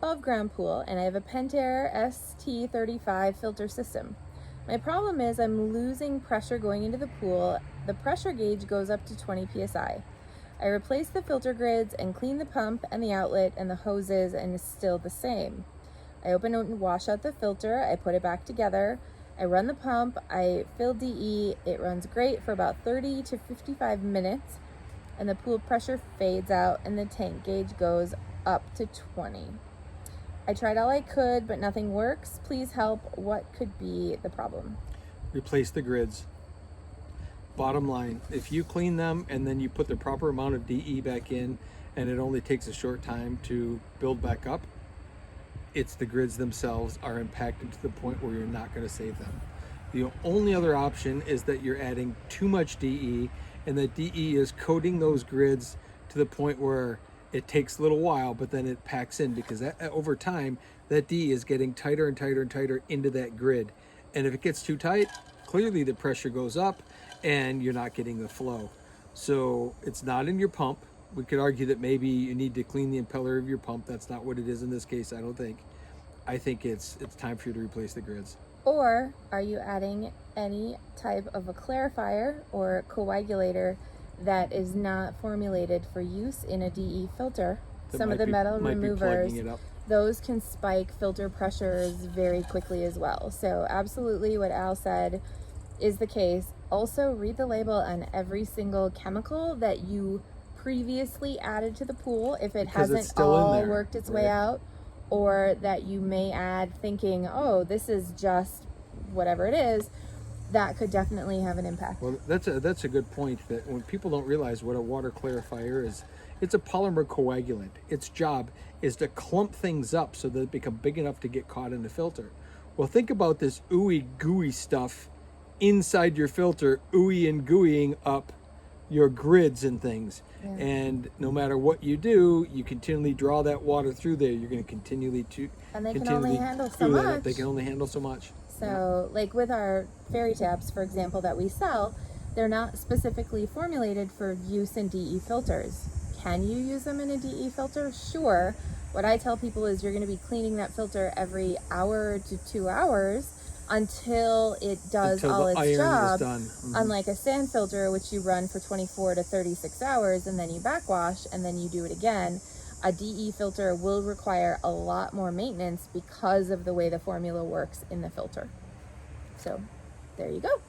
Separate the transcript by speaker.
Speaker 1: above ground pool, and I have a Pentair ST35 filter system. My problem is I'm losing pressure going into the pool. The pressure gauge goes up to 20 psi. I replaced the filter grids and cleaned the pump and the outlet and the hoses, and it's still the same. I open and wash out the filter, I put it back together, I run the pump, I fill DE, it runs great for about 30 to 55 minutes, and the pool pressure fades out and the tank gauge goes up to 20. I tried all I could, but nothing works. Please help. What could be the problem?
Speaker 2: Replace the grids. Bottom line, if you clean them and then you put the proper amount of DE back in and it only takes a short time to build back up, it's the grids themselves are impacted to the point where you're not going to save them. The only other option is that you're adding too much DE, and that DE is coating those grids to the point where it takes a little while, but then it packs in, because that, over time, that DE is getting tighter and tighter and tighter into that grid. And if it gets too tight, clearly the pressure goes up and you're not getting the flow. So it's not in your pump. We could argue that maybe you need to clean the impeller of your pump. That's not what it is in this case, I don't think. I think it's time for you to replace the grids.
Speaker 1: Or are you adding any type of a clarifier or coagulator that is not formulated for use in a DE filter? Some of the metal removers, those can spike filter pressures very quickly as well. So absolutely what Al said is the case. Also read the label on every single chemical that you previously added to the pool, if it hasn't all worked its way out, or that you may add thinking, oh, this is just whatever it is. That could definitely have an impact.
Speaker 2: Well, that's a good point, that when people don't realize what a water clarifier is, it's a polymer coagulant. Its job is to clump things up so that they become big enough to get caught in the filter. Well, think about this ooey gooey stuff inside your filter, ooey and gooeying up your grids and things. Yeah. And no matter what you do, you continually draw that water through there. You're going to continually
Speaker 1: and they can only handle so much.
Speaker 2: They can only handle so much.
Speaker 1: So like with our fairy taps, for example, that we sell, they're not specifically formulated for use in DE filters. Can you use them in a DE filter? Sure. What I tell people is you're going to be cleaning that filter every hour to 2 hours until it does all its job. Unlike a sand filter, which you run for 24 to 36 hours and then you backwash and then you do it again. A DE filter will require a lot more maintenance because of the way the formula works in the filter. So there you go.